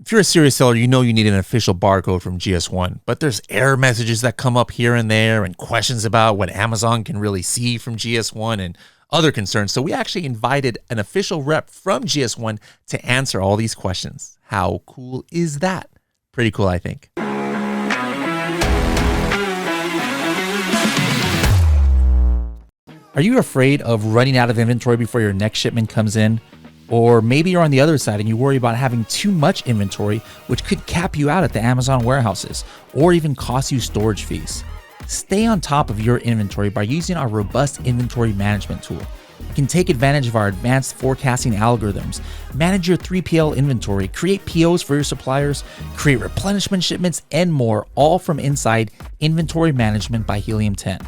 if you're a serious seller, you know you need an official barcode from GS1, but there's error messages that come up here and there and questions about what Amazon can really see from GS1 and other concerns. So we actually invited an official rep from GS1 to answer all these questions. How cool is that? Pretty cool, I think. Are you afraid of running out of inventory before your next shipment comes in? Or maybe you're on the other side and you worry about having too much inventory, which could cap you out at the Amazon warehouses or even cost you storage fees. Stay on top of your inventory by using our robust inventory management tool. You can take advantage of our advanced forecasting algorithms, manage your 3PL inventory, create POs for your suppliers, create replenishment shipments, and more, all from inside Inventory Management by Helium 10.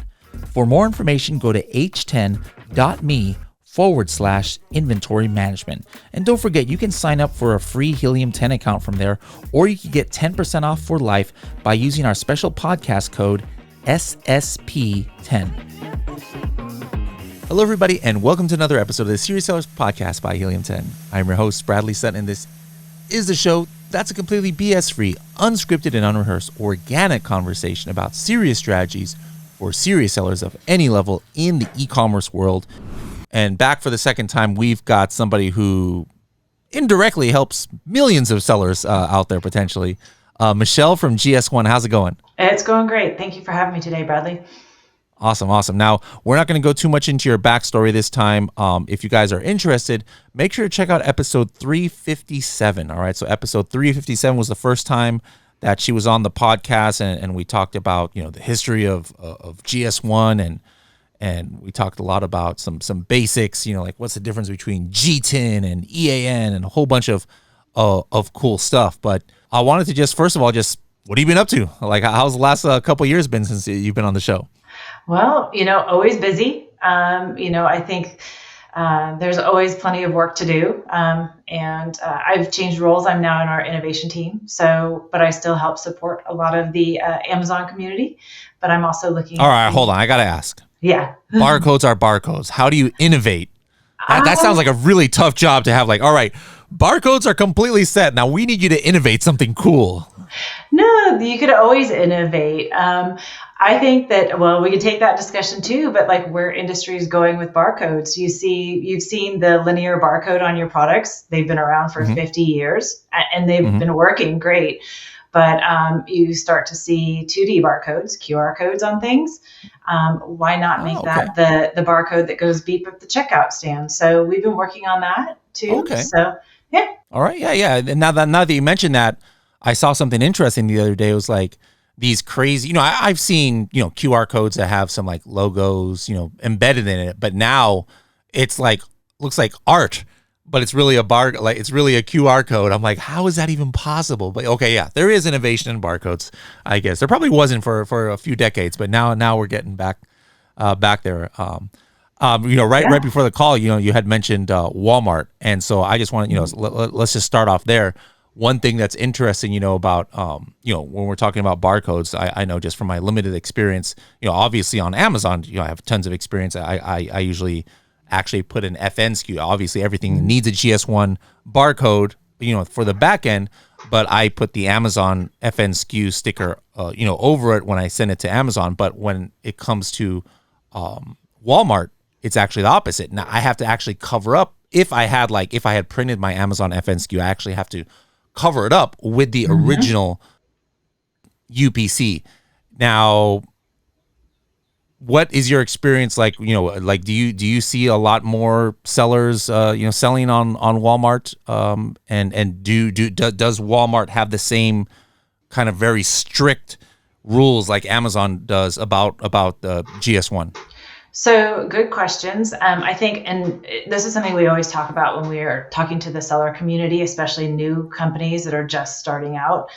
For more information, go to h10.me/inventory management. And don't forget, you can sign up for a free Helium 10 account from there, or you can get 10% off for life by using our special podcast code SSP10. Hello, everybody, and welcome to another episode of the Serious Sellers Podcast by Helium 10. I'm your host, Bradley Sutton, and this is the show that's a completely BS-free, unscripted, and unrehearsed organic conversation about serious strategies for serious sellers of any level in the e-commerce world. And back for the second time, we've got somebody who indirectly helps millions of sellers out there potentially. Michelle from GS1, how's it going? It's going great. Thank you for having me today, Bradley. Awesome. Now, we're not going to go too much into your backstory this time. If you guys are interested, make sure to check out episode 357. All right, so episode 357 was the first time that she was on the podcast, and we talked about, the history of GS1, and we talked a lot about some basics, like what's the difference between GTIN and EAN and a whole bunch of cool stuff. But I wanted to first of all, what have you been up to? Like, how's the last couple of years been since you've been on the show? Well, always busy. I think there's always plenty of work to do. And I've changed roles. I'm now in our innovation team. But I still help support a lot of the Amazon community. But I'm also looking. All right, hold on. I got to ask. Yeah. Barcodes are barcodes. How do you innovate? That sounds like a really tough job to have. Like, all right, barcodes are completely set. Now we need you to innovate something cool. No, you could always innovate. I think that, we could take that discussion too, but like where industry is going with barcodes, you've seen the linear barcode on your products. They've been around for 50 years and they've been working great. But you start to see 2D barcodes, QR codes on things. Why not make that the barcode that goes beep at the checkout stand? So we've been working on that too. Okay. So, yeah. All right. Yeah. And now that you mentioned that, I saw something interesting the other day. It was like these crazy, I've seen, QR codes that have some like logos, embedded in it, but now it's like, looks like art, but it's really it's really a QR code. I'm like, how is that even possible? But okay, yeah, there is innovation in barcodes, I guess. There probably wasn't for a few decades, but now we're getting back there. Right before the call, you had mentioned Walmart, and so I just want to, let's just start off there. One thing that's interesting, about, when we're talking about barcodes, I know just from my limited experience, obviously on Amazon, I have tons of experience. I usually actually put an FN SKU. Obviously, everything needs a GS1 barcode, for the back end, but I put the Amazon FN SKU sticker, over it when I send it to Amazon. But when it comes to Walmart, it's actually the opposite. Now I have to actually cover up. If I had printed my Amazon FN SKU, I actually have to cover it up with the original UPC. Now, what is your experience like? Do you see a lot more sellers, selling on Walmart? And does Walmart have the same kind of very strict rules like Amazon does about the GS1? So good questions. I think, and this is something we always talk about when we are talking to the seller community, especially new companies that are just starting out.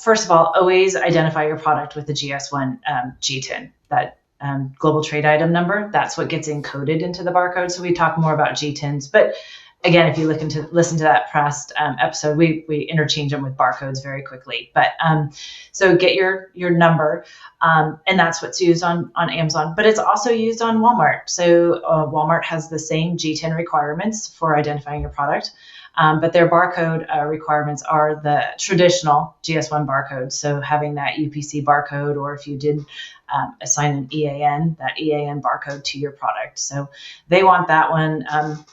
First of all, always identify your product with the GS1 GTIN, that global trade item number. That's what gets encoded into the barcode. So we talk more about GTINs, but again, if you listen to that past episode, we interchange them with barcodes very quickly. But so get your number, and that's what's used on Amazon. But it's also used on Walmart. So Walmart has the same GTIN requirements for identifying your product. But their barcode requirements are the traditional GS1 barcodes. So having that UPC barcode, or if you did assign an EAN, that EAN barcode to your product. So they want that one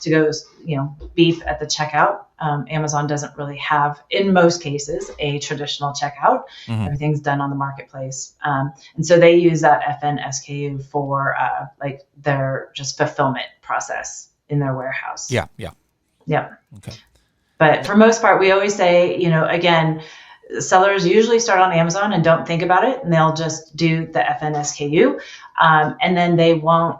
to go, beep at the checkout. Amazon doesn't really have, in most cases, a traditional checkout. Mm-hmm. Everything's done on the marketplace. And so they use that FN SKU for their just fulfillment process in their warehouse. Yeah. Okay. But for most part, we always say, again, sellers usually start on Amazon and don't think about it, and they'll just do the FN SKU. And then they won't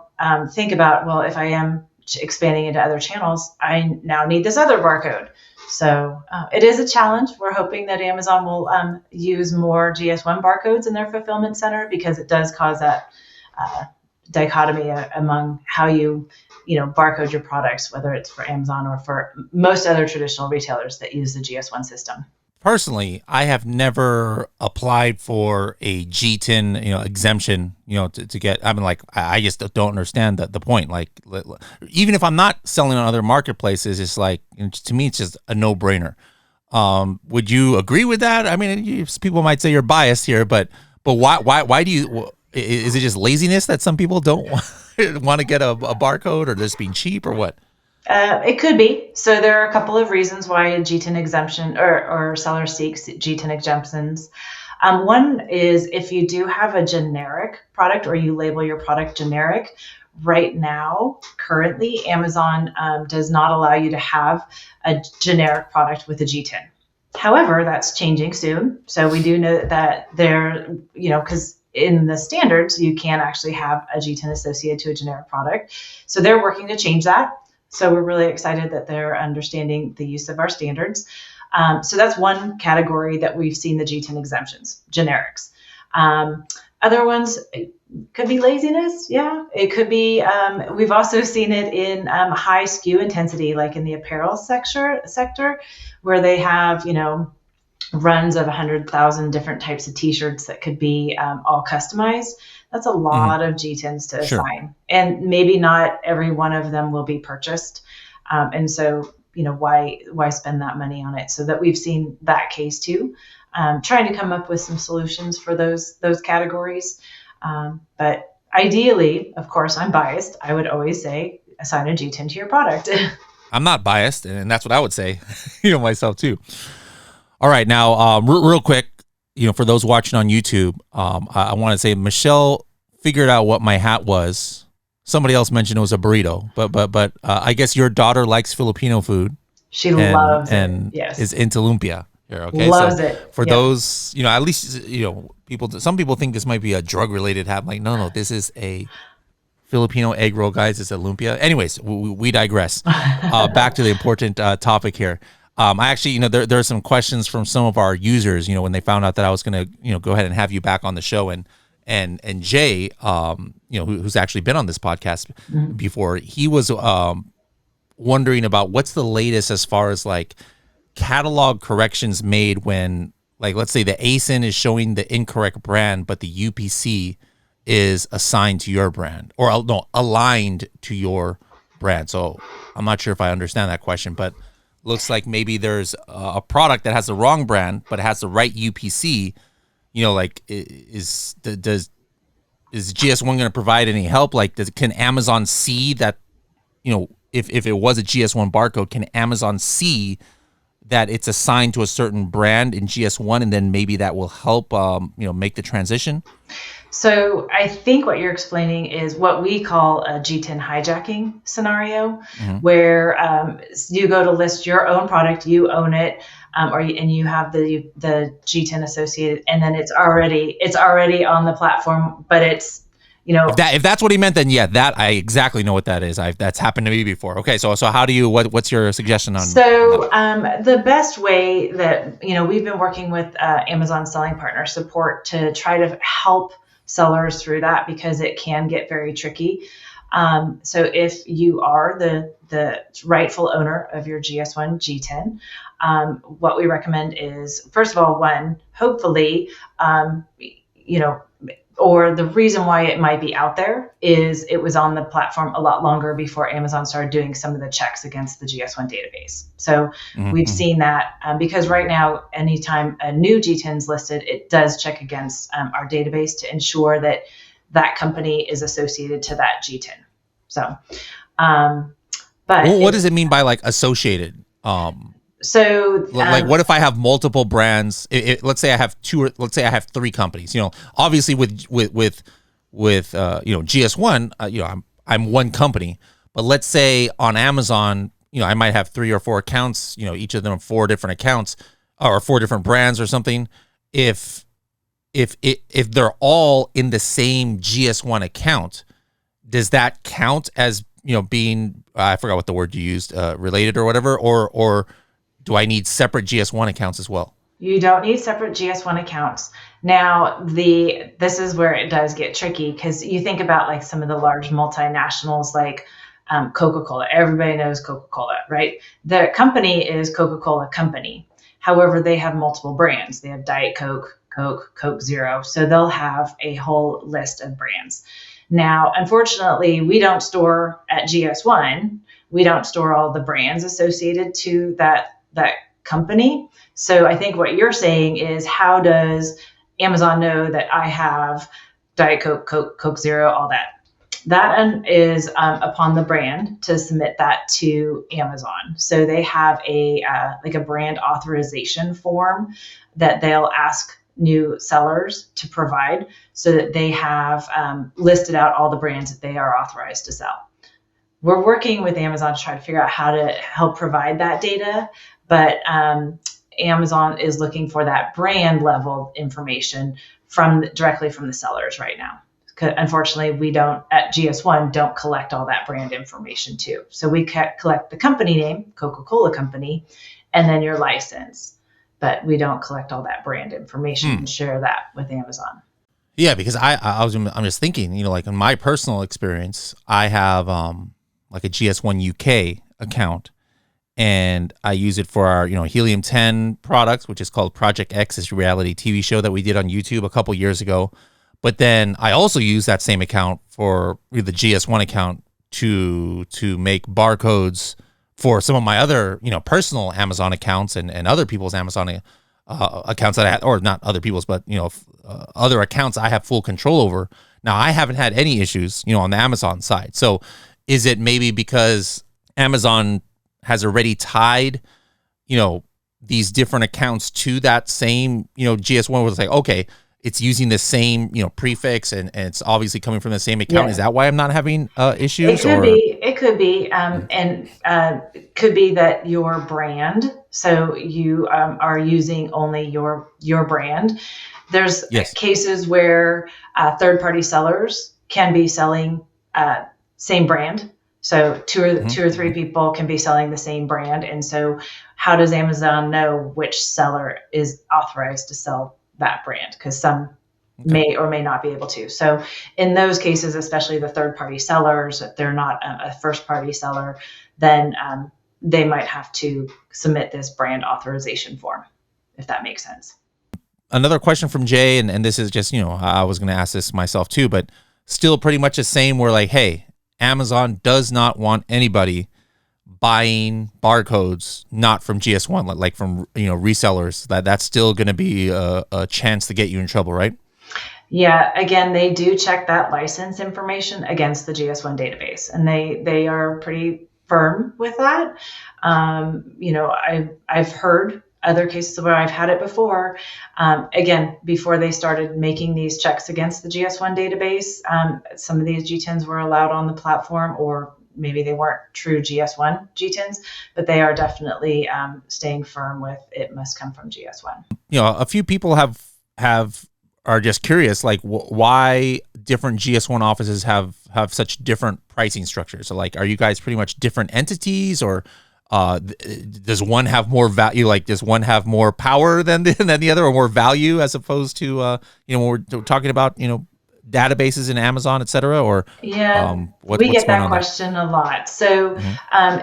think about, well, if I am expanding into other channels, I now need this other barcode. So it is a challenge. We're hoping that Amazon will use more GS1 barcodes in their fulfillment center, because it does cause that dichotomy among how you barcode your products, whether it's for Amazon or for most other traditional retailers that use the GS1 system. Personally, I have never applied for a GTIN, exemption, to get, I just don't understand the point. Like, even if I'm not selling on other marketplaces, it's like, to me, it's just a no-brainer. Would you agree with that? I mean, people might say you're biased here, but why do you, is it just laziness that some people don't want to get a barcode, or just being cheap, or what? It could be. So there are a couple of reasons why a GTIN exemption or seller seeks GTIN exemptions. One is if you do have a generic product, or you label your product generic. Right now, currently, Amazon does not allow you to have a generic product with a GTIN. However, that's changing soon. So we do know that there, because in the standards, you can actually have a GTIN associated to a generic product. So they're working to change that. So we're really excited that they're understanding the use of our standards. So that's one category that we've seen the GTIN exemptions, generics. Other ones, it could be laziness. Yeah, it could be. We've also seen it in high SKU intensity, like in the apparel sector, where they have, runs of 100,000 different types of T-shirts that could be all customized. That's a lot of GTINs to assign, and maybe not every one of them will be purchased. And so, why spend that money on it? So that we've seen that case too, trying to come up with some solutions for those categories. But ideally, of course, I'm biased. I would always say assign a GTIN to your product. I'm not biased, and that's what I would say, myself too. All right, now, real quick, for those watching on YouTube, I want to say Michelle figured out what my hat was. Somebody else mentioned it was a burrito, but I guess your daughter likes Filipino food. She loves it. And yes, is into lumpia. Here, okay, loves it. For those, at least some people think this might be a drug related hat. I'm like, no, this is a Filipino egg roll, guys. It's a lumpia. Anyways, we digress. Back to the important topic here. I actually, there are some questions from some of our users, when they found out that I was going to, go ahead and have you back on the show, and Jay, who's actually been on this podcast before, he was wondering about what's the latest as far as like catalog corrections made when, like, let's say the ASIN is showing the incorrect brand, but the UPC is assigned to your brand, or no, aligned to your brand. So I'm not sure if I understand that question, but looks like maybe there's a product that has the wrong brand but it has the right UPC. Like, is GS1 going to provide any help? Like, can Amazon see that? If it was a GS1 barcode, can Amazon see that it's assigned to a certain brand in GS1, and then maybe that will help make the transition? So I think what you're explaining is what we call a GTIN hijacking scenario, where you go to list your own product, you own it, and you have the GTIN associated, and then it's already on the platform, but it's if that's what he meant, then yeah, that I exactly know what that is. That's happened to me before. Okay, so how do you what's your suggestion on? So the best way that we've been working with Amazon Selling Partner Support to try to help sellers through that, because it can get very tricky. So if you are the rightful owner of your GS1 GTIN, what we recommend is, first of all, hopefully, or the reason why it might be out there is it was on the platform a lot longer before Amazon started doing some of the checks against the GS1 database. So we've seen that because right now, anytime a new GTIN is listed, it does check against our database to ensure that that company is associated to that GTIN. So, but well, what does it mean by like associated? So, like, what if I have multiple brands? Let's say I have let's say I have 3 companies. Obviously with GS1, I'm one company. But let's say on Amazon, I might have 3 or 4 accounts. Each of them are 4 different accounts or 4 different brands or something. If they're all in the same GS1 account, does that count as being I forgot what the word you used, related or whatever, or do I need separate GS1 accounts as well? You don't need separate GS1 accounts. Now, this is where it does get tricky, because you think about like some of the large multinationals like Coca-Cola. Everybody knows Coca-Cola, right? The company is Coca-Cola Company. However, they have multiple brands. They have Diet Coke, Coke Zero. So they'll have a whole list of brands. Now, unfortunately, we don't store at GS1. We don't store all the brands associated to that company. So I think what you're saying is, how does Amazon know that I have Diet Coke, Coke Zero, all that? That is upon the brand to submit that to Amazon. So they have a brand authorization form that they'll ask new sellers to provide, so that they have listed out all the brands that they are authorized to sell. We're working with Amazon to try to figure out how to help provide that data, but Amazon is looking for that brand level information directly from the sellers right now. Unfortunately, we don't at GS1 don't collect all that brand information too. So we collect the company name, Coca-Cola Company, and then your license, but we don't collect all that brand information and share that with Amazon. Yeah, because I'm just thinking, like in my personal experience, I have like a GS1 UK account, and I use it for our Helium 10 products, which is called Project X, this reality TV show that we did on YouTube a couple years ago. But then I also use that same account for the GS1 account to make barcodes for some of my other personal Amazon accounts and other people's Amazon accounts that I had, or not other people's, but other accounts I have full control over. Now, I haven't had any issues on the Amazon side. So is it maybe because Amazon has already tied these different accounts to that same GS1, where it's like, okay, it's using the same prefix and it's obviously coming from the same account? Yeah. Is that why I'm not having issues? It could be and it could be that your brand, so you are using only your brand. There's cases where third-party sellers can be selling same brand. So two or three people can be selling the same brand. And so how does Amazon know which seller is authorized to sell that brand? Because some may or may not be able to. So in those cases, especially the third-party sellers, if they're not a first-party seller, then they might have to submit this brand authorization form, if that makes sense. Another question from Jay, and this is just, I was going to ask this myself too, but still pretty much the same. We're like, hey, Amazon does not want anybody buying barcodes not from GS1, like from resellers. That's still going to be a chance to get you in trouble, right? Yeah. Again, they do check that license information against the GS1 database, and they are pretty firm with that. I've heard other cases where I've had it before. Again, before they started making these checks against the GS1 database, some of these GTINs were allowed on the platform, or maybe they weren't true GS1 GTINs, but they are definitely staying firm with it must come from GS1. A few people are just curious, like why different GS1 offices have such different pricing structures. So like, are you guys pretty much different entities, or does one have more value? Like, does one have more power than the other, or more value, as opposed to when we're talking about databases in Amazon, et cetera? Or we get that question a lot. So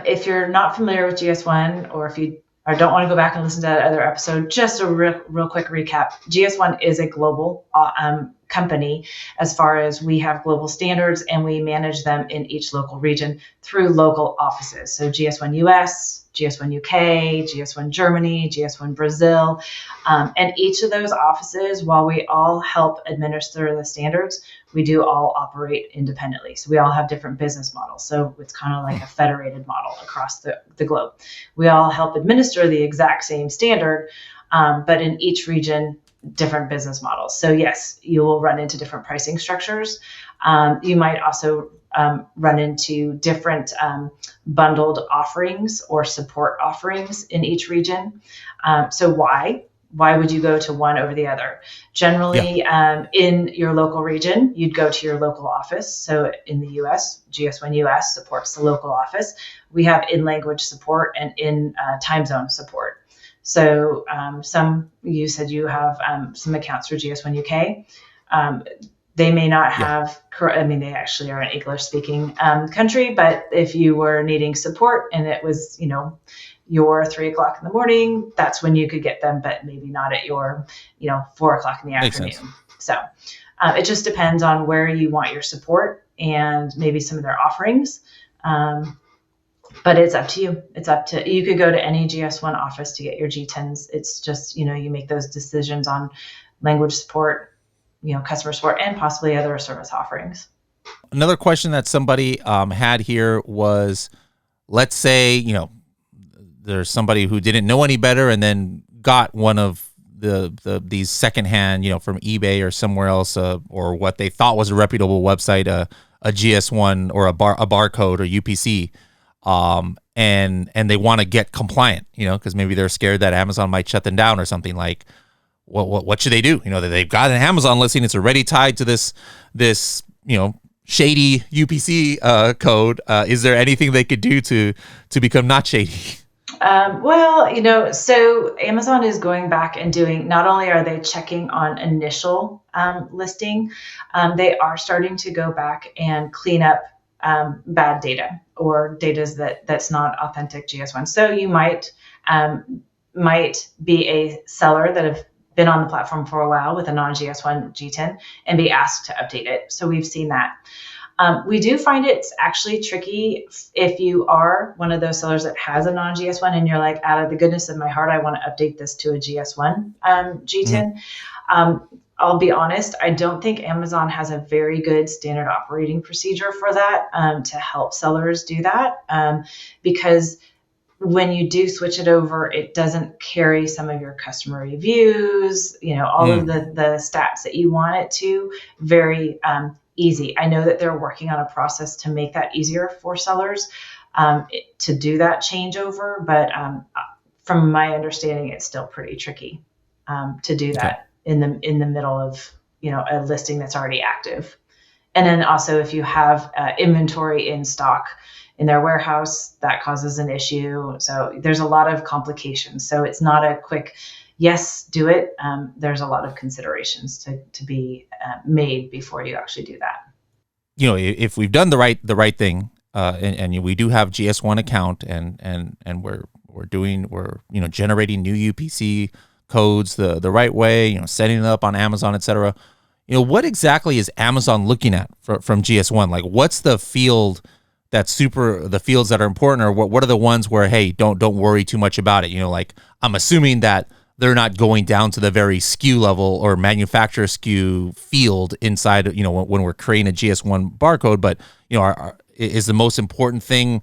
if you're not familiar with GS1, or if you don't want to go back and listen to that other episode, just a real quick recap. GS1 is a global company as far as we have global standards and we manage them in each local region through local offices. So GS1 US, GS1 UK, GS1 Germany, GS1 Brazil. And each of those offices, while we all help administer the standards, we do all operate independently. So we all have different business models. So it's kind of like a federated model across the globe. We all help administer the exact same standard, but in each region, different business models. So yes, you will run into different pricing structures. You might also run into different bundled offerings or support offerings in each region. So why would you go to one over the other? Generally, in your local region, you'd go to your local office. So in the US, GS1 US supports the local office. We have in-language support and in time zone support. So you said you have some accounts for GS1 UK. They may not have, they actually are an English-speaking country, but if you were needing support and it was, your 3 o'clock in the morning, that's when you could get them, but maybe not at your, 4 o'clock in the afternoon. Sense. So it just depends on where you want your support and maybe some of their offerings. But it's up to you. You could go to any GS1 office to get your GTINs. It's just, you make those decisions on language support, customer support, and possibly other service offerings. Another question that somebody had here was, let's say, there's somebody who didn't know any better and then got one of these secondhand, from eBay or somewhere else, or what they thought was a reputable website, a GS1 or a barcode or UPC, and they want to get compliant, because maybe they're scared that Amazon might shut them down or something. Like, what should they do? They've got an Amazon listing, it's already tied to this shady UPC code. Is there anything they could do to become not shady? So Amazon is going back and doing, not only are they checking on initial listing, they are starting to go back and clean up bad data or data that's not authentic GS1. So you might be a seller that have been on the platform for a while with a non-GS1 GTIN and be asked to update it. So we've seen that. We do find it's actually tricky if you are one of those sellers that has a non-GS1 and you're like, out of the goodness of my heart, I want to update this to a GS1 GTIN. I'll be honest, I don't think Amazon has a very good standard operating procedure for that to help sellers do that, because when you do switch it over, it doesn't carry some of your customer reviews, all of the stats that you want it to very easy. I know that they're working on a process to make that easier for sellers to do that changeover, but from my understanding, it's still pretty tricky to do that in the middle of a listing that's already active. And then also, if you have inventory in stock in their warehouse, that causes an issue. So there's a lot of complications. So it's not a quick yes, do it. There's a lot of considerations to be made before you actually do that. If we've done the right thing, and we do have GS1 account, and we're generating new UPC codes the right way, setting it up on Amazon, etc. What exactly is Amazon looking at from GS1? Like, what's the field the fields that are important, or what are the ones where, hey, don't worry too much about it? Like, I'm assuming that they're not going down to the very SKU level or manufacturer SKU field inside, when we're creating a GS1 barcode, but, is the most important thing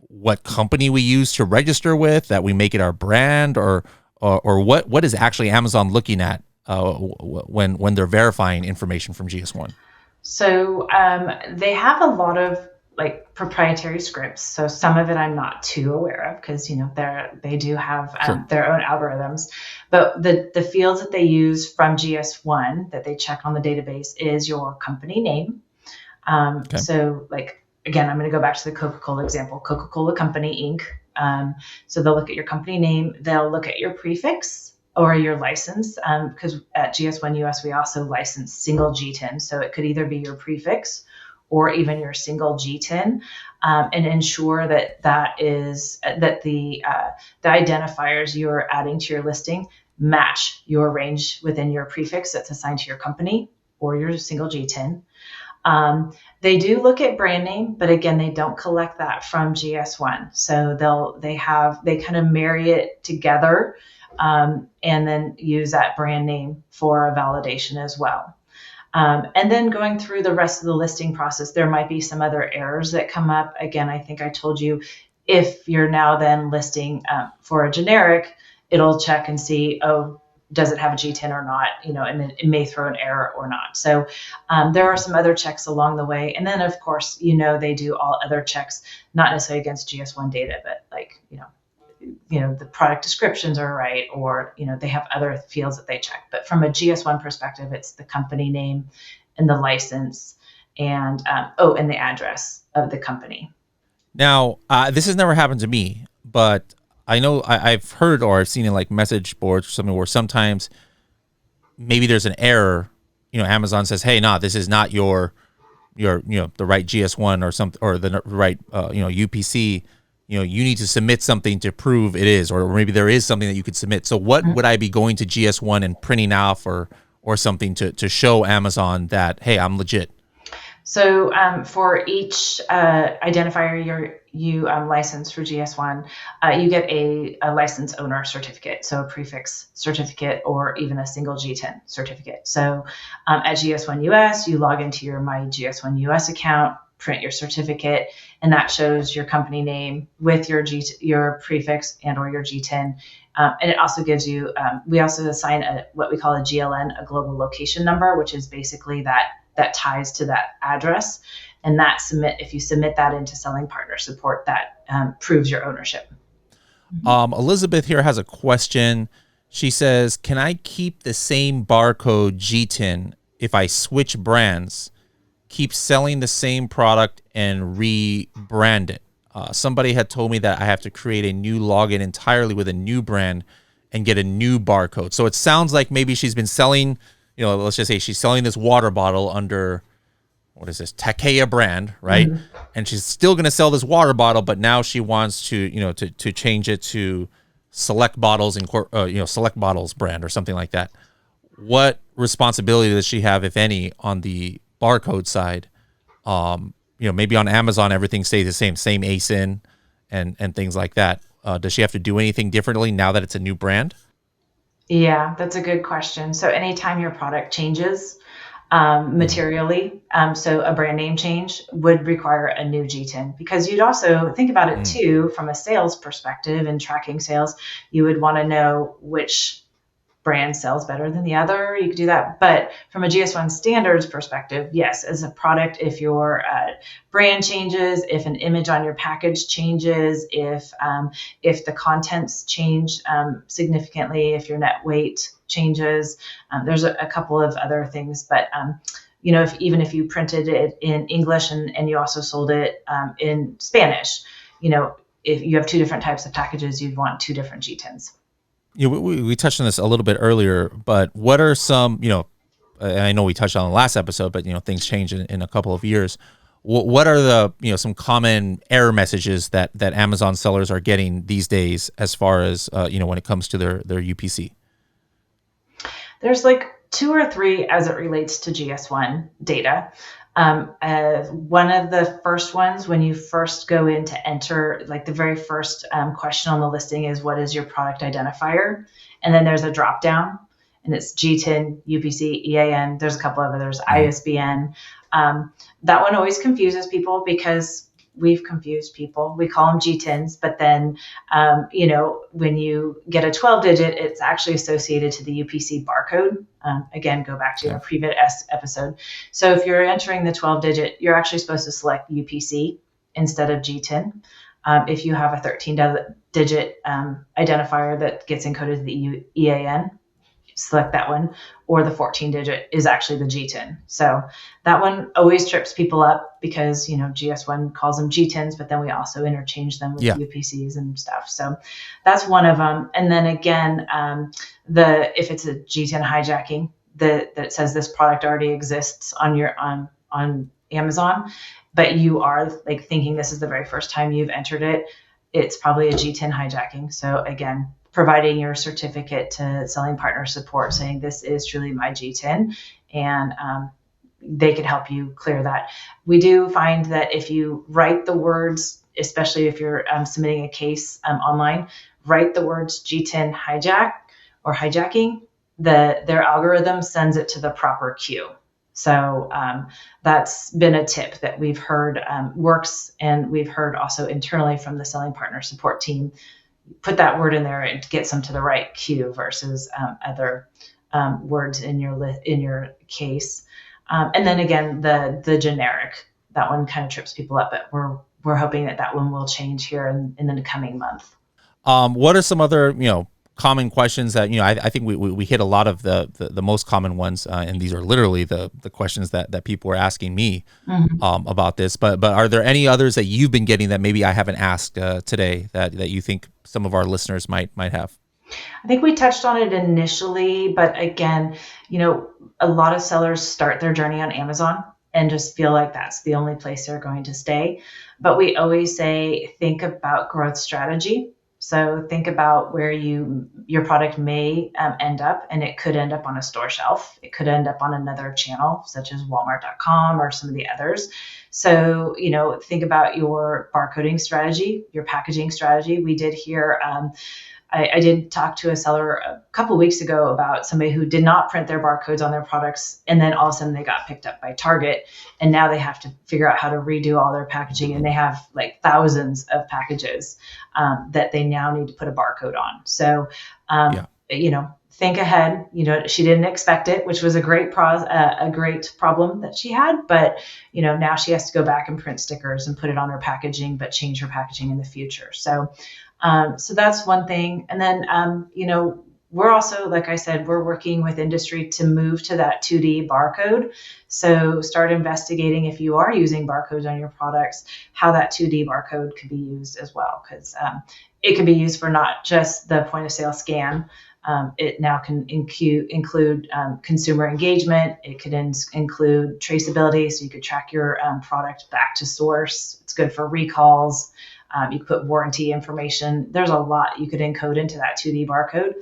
what company we use to register with, that we make it our brand, or what is actually Amazon looking at when they're verifying information from GS1? So they have a lot of proprietary scripts. So some of it I'm not too aware of because they do have their own algorithms. But the fields that they use from GS1 that they check on the database is your company name. So again, I'm going to go back to the Coca-Cola example. Coca-Cola Company Inc. So they'll look at your company name. They'll look at your prefix or your license, because at GS1 US, we also license single GTIN. So it could either be your prefix or even your single GTIN. and ensure that the identifiers you're adding to your listing match your range within your prefix that's assigned to your company or your single GTIN. They do look at brand name, but again, they don't collect that from GS1. So they kind of marry it together, and then use that brand name for a validation as well. And then going through the rest of the listing process, there might be some other errors that come up. Again, I think I told you, if you're now then listing for a generic, it'll check and see, oh, does it have a GTIN or not? And then it may throw an error or not. So there are some other checks along the way. And then, of course, they do all other checks, not necessarily against GS1 data, but like, the product descriptions are right, or, they have other fields that they check. But from a GS1 perspective, it's the company name and the license and, and the address of the company. Now, this has never happened to me, but I know I've heard or I've seen in like message boards or something where sometimes maybe there's an error. Amazon says, "Hey, no, this is not your the right GS1 or something, or the right UPC. You need to submit something to prove it is, or maybe there is something that you could submit." So what would I be going to GS1 and printing off or something to show Amazon that, hey, I'm legit? So for each identifier you license for GS1, you get a license owner certificate, so a prefix certificate or even a single GTIN certificate. So at GS1 US, you log into your My GS1 US account, print your certificate, and that shows your company name with your prefix and or your GTIN. And it also gives you, we also assign what we call a GLN, a global location number, which is basically that ties to that address. And if you submit that into selling partner support, that proves your ownership. Elizabeth here has a question. She says, can I keep the same barcode GTIN if I switch brands, keep selling the same product and rebrand it? Somebody had told me that I have to create a new login entirely with a new brand and get a new barcode. So it sounds like maybe she's been selling, let's just say she's selling this water bottle under, what is this, Takea brand, right? Mm-hmm. And she's still going to sell this water bottle, but now she wants to, to change it to Select Bottles and Select Bottles brand or something like that. What responsibility does she have, if any, on the barcode side? Maybe on Amazon everything stays the same ASIN and things like that. Does she have to do anything differently now that it's a new brand? Yeah, that's a good question. So anytime your product changes materially, so a brand name change would require a new GTIN, because you'd also think about it too, from a sales perspective and tracking sales, you would want to know which brand sells better than the other. You could do that. But from a GS1 standards perspective, yes, as a product, if your brand changes, if an image on your package changes, if the contents change significantly, if your net weight changes, there's a couple of other things. But even if you printed it in English and you also sold it in Spanish, if you have two different types of packages, you'd want two different GTINs. We touched on this a little bit earlier, but what are some, I know we touched on the last episode, but things change in a couple of years. What are the, some common error messages that Amazon sellers are getting these days as far as, when it comes to their UPC? There's like 2 or 3 as it relates to GS1 data. One of the first ones, when you first go in to enter, like the very first question on the listing is, what is your product identifier? And then there's a drop down, and it's GTIN, UPC, EAN. There's a couple of others, ISBN. That one always confuses people, because we've confused people. We call them GTINs, but then, when you get a 12-digit, it's actually associated to the UPC barcode. Again, go back to your previous episode. So if you're entering the 12-digit, you're actually supposed to select UPC instead of GTIN. If you have a 13-digit identifier that gets encoded to the EAN, select that one, or the 14-digit is actually the GTIN. So that one always trips people up, because GS1 calls them GTINs, but then we also interchange them with UPCs and stuff. So that's one of them. And then again, if it's a GTIN hijacking that says this product already exists on Amazon, but you are like thinking this is the very first time you've entered it, it's probably a GTIN hijacking. So again, providing your certificate to selling partner support saying this is truly my GTIN, and they could help you clear that. We do find that if you write the words, especially if you're submitting a case online, write the words GTIN hijack or hijacking, their algorithm sends it to the proper queue. So that's been a tip that we've heard works, and we've heard also internally from the selling partner support team. Put that word in there and get them to the right queue versus other words in your case. And then again, the generic, that one kind of trips people up, but we're hoping that one will change here in the coming month. What are some other common questions that I think we hit a lot of the most common ones, and these are literally the questions that people were asking me about this. But are there any others that you've been getting that maybe I haven't asked today that you think some of our listeners might have? I think we touched on it initially, but again, a lot of sellers start their journey on Amazon and just feel like that's the only place they're going to stay. But we always say, think about growth strategy. So think about where your product may end up, and it could end up on a store shelf. It could end up on another channel, such as Walmart.com or some of the others. So, think about your barcoding strategy, your packaging strategy. We did hear, I did talk to a seller a couple of weeks ago about somebody who did not print their barcodes on their products, and then all of a sudden they got picked up by Target, and now they have to figure out how to redo all their packaging, and they have like thousands of packages that they now need to put a barcode on. So, think ahead. She didn't expect it, which was a great problem that she had, but now she has to go back and print stickers and put it on her packaging, but change her packaging in the future. So that's one thing. And then, we're also, like I said, we're working with industry to move to that 2D barcode. So start investigating, if you are using barcodes on your products, how that 2D barcode could be used as well. Because it can be used for not just the point of sale scan. It now can include consumer engagement. It could include traceability. So you could track your product back to source. It's good for recalls. You could put warranty information. There's a lot you could encode into that 2D barcode.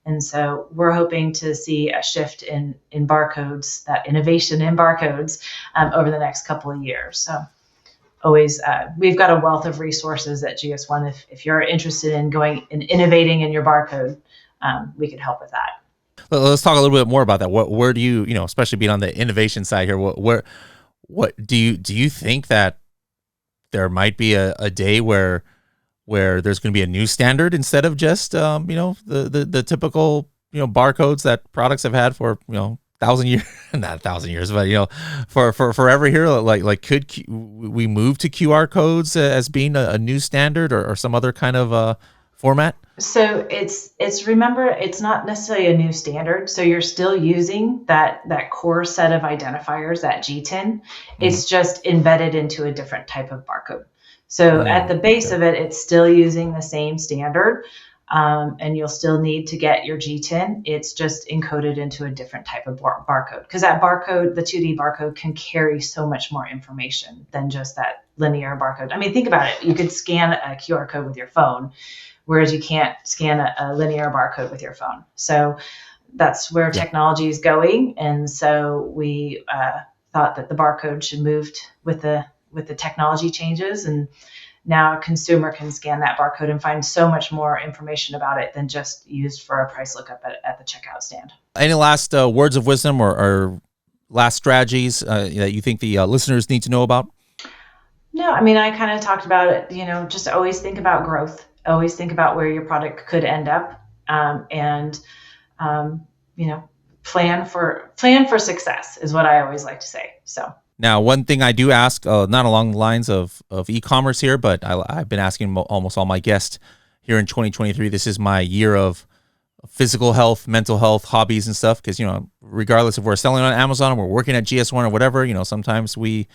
And so we're hoping to see a shift in barcodes, that innovation in barcodes over the next couple of years. So always, we've got a wealth of resources at GS1. If you're interested in going and innovating in your barcode, we could help with that. Let's talk a little bit more about that. Where do you, especially being on the innovation side here, what do you think that there might be a day where there's going to be a new standard instead of just the typical barcodes that products have had for 1,000 years, not 1,000 years, but for forever here? Like could we move to QR codes as being a new standard or some other kind of format? So remember, it's not necessarily a new standard. So you're still using that core set of identifiers, that GTIN. It's just embedded into a different type of barcode. So at the base of it, it's still using the same standard, and you'll still need to get your GTIN. It's just encoded into a different type of barcode, because that barcode, the 2D barcode, can carry so much more information than just that linear barcode. I mean, think about it. You could scan a QR code with your phone, whereas you can't scan a linear barcode with your phone. So that's where technology is going. And so we thought that the barcode should move with the technology changes. And now a consumer can scan that barcode and find so much more information about it than just used for a price lookup at the checkout stand. Any last words of wisdom or last strategies that you think the listeners need to know about? No, I mean, I kind of talked about it, just always think about growth. Always think about where your product could end up, and plan for success is what I always like to say. So now, one thing I do ask, not along the lines of e-commerce here, but I've been asking almost all my guests here in 2023. This is my year of physical health, mental health, hobbies, and stuff. Because regardless if we're selling on Amazon or we're working at GS1 or whatever, sometimes we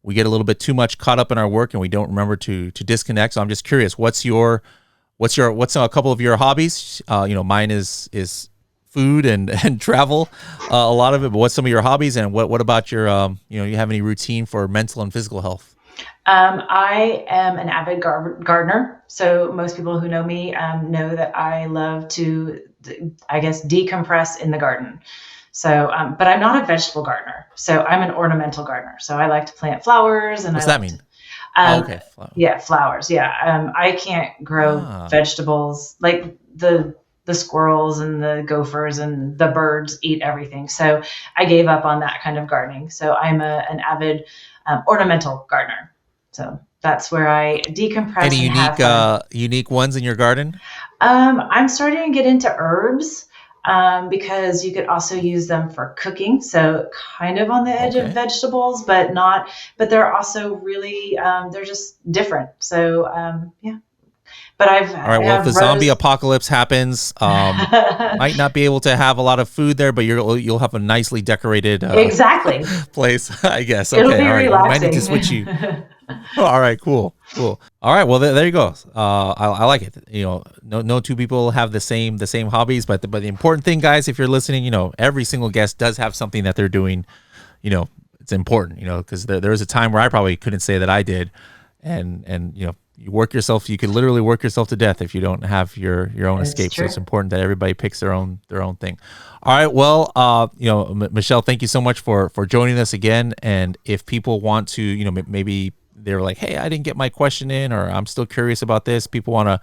get a little bit too much caught up in our work and we don't remember to disconnect. So I'm just curious, what's a couple of your hobbies? Mine is food and travel, a lot of it. But what's some of your hobbies, and what about your you have any routine for mental and physical health? I am an avid gardener. So most people who know me know that I love to, I guess, decompress in the garden. So, but I'm not a vegetable gardener. So I'm an ornamental gardener. So I like to plant flowers, and What's I that like mean? to, Oh, okay. yeah, flowers. Yeah. I can't grow Ah, vegetables like the squirrels and the gophers and the birds eat everything. So I gave up on that kind of gardening. So I'm an avid ornamental gardener. So that's where I any decompress and unique have fun. unique ones in your garden? I'm starting to get into herbs because you could also use them for cooking. So kind of on the edge of Okay. vegetables, but not. But they're also really they're just different. So yeah. But All right. I Well, if the have zombie rose. apocalypse happens, might not be able to have a lot of food there, but you'll have a nicely decorated Exactly. place, I guess. It'll Okay. be All right. We might need to relaxing. switch you. All right. Cool. Cool. All right. Well, there you go. I like it. No two people have the same hobbies, but the important thing, guys, if you're listening, every single guest does have something that they're doing. It's important. Because there was a time where I probably couldn't say that I did, and you could literally work yourself to death if you don't have your own It's escape. So true. it's important that everybody picks their own thing. All right. Well, Michelle, thank you so much for joining us again. And if people want to, maybe they're like, hey, I didn't get my question in, or I'm still curious about this. People want to,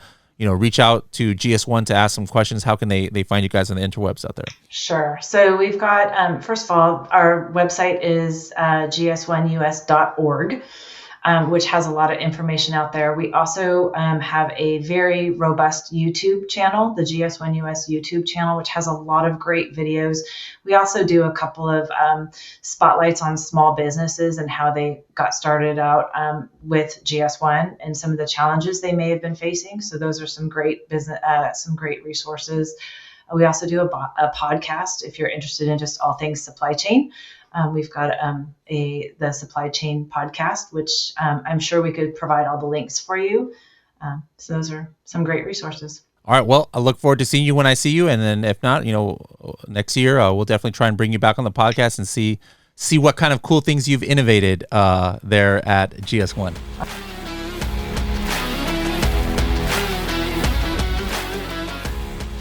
reach out to GS1 to ask some questions. How can they find you guys on the interwebs out there? Sure. So we've got, first of all, our website is gs1us.org. Which has a lot of information out there. We also have a very robust YouTube channel, the GS1 US YouTube channel, which has a lot of great videos. We also do a couple of spotlights on small businesses and how they got started out with GS1 and some of the challenges they may have been facing. So those are some great some great resources. We also do a podcast if you're interested in just all things supply chain. We've got the supply chain podcast, which I'm sure we could provide all the links for you. So those are some great resources. All right. Well, I look forward to seeing you when I see you, and then if not, next year we'll definitely try and bring you back on the podcast and see what kind of cool things you've innovated there at GS1.